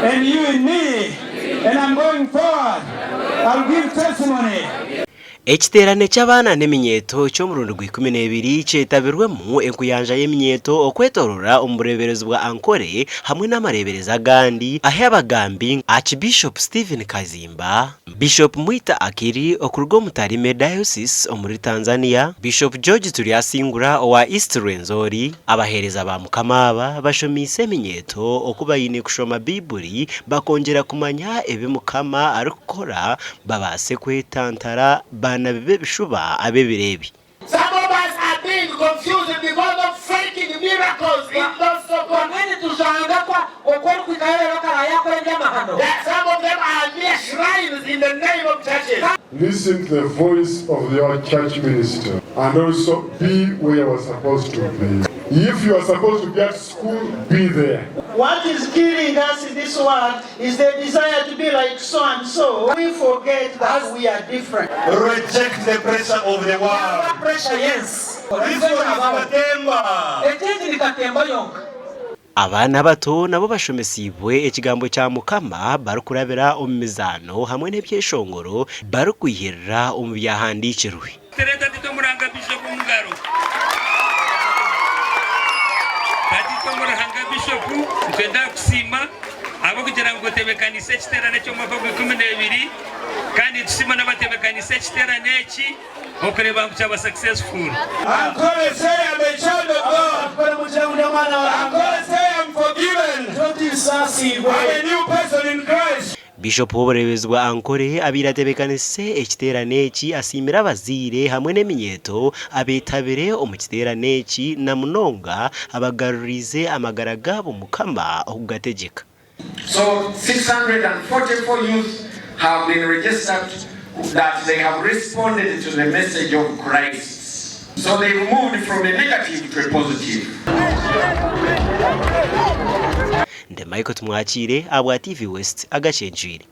and you in me, and I'm going forward. I'll give testimony. Ekiterane cy'abana n'eminyeto cyo mu rundi rw'12 cyetabirwemo enkuyanja y'eminyeto okwetorora umureberezo bwa ankore hamwe n'amarebereza gandi ahe abagambi Aakibiishopu Kazimba, Bishop Mwita Akiri okurgo mutarime diocese omuri Tanzania, Bishop George Tulyasingura owa East Rwenzori, abahereza ba mukamaba bashomise eminyeto okubayine kushoma Bibuli bakongera kumanya ebe mukama arukora babase kwetantara bana bibe bishuba abe birebi. Some of us are being confused because of faking miracles in those of God. Some of them are mere shrines in the name of churches. Listen to the voice of your church minister and also be where you are supposed to be. If you are supposed to be at school, be there. What is killing us in this world is the desire to be like so and so. We forget that we are different. Reject the pressure of the world. Pressure, yes. Abana bato nabo bashomesibwe ekigambo cya mukama barukurabira omumizano hamwe n'ebyeshongoro barukwihirira omu byahandikirwe. Tereta titomuranga Bishop Mungaro. Titomuranga Bishop twenda kusima abo kugira ngo tebekanise ekiterane cyo mu 12 kandi tusima n'abatebekanise ekiterane eki okureba ngo cyaba successful. Ankore say I'm a child of God. Ankore say I'm forgiven. I'm a new person in Christ. Bishop w'uburebezi bwa ankore abiratebekanise ekiterane eki asimira abazire hamwe n'eminyeto abetabire omu kiterane eki na munonga abagarurize amagara gabo mukama okugategeka. So 644 youth have been registered that they have responded to the message of Christ. So they moved from a negative to a positive. Nde Michael Tumwakire abwa TV West Agacencwire.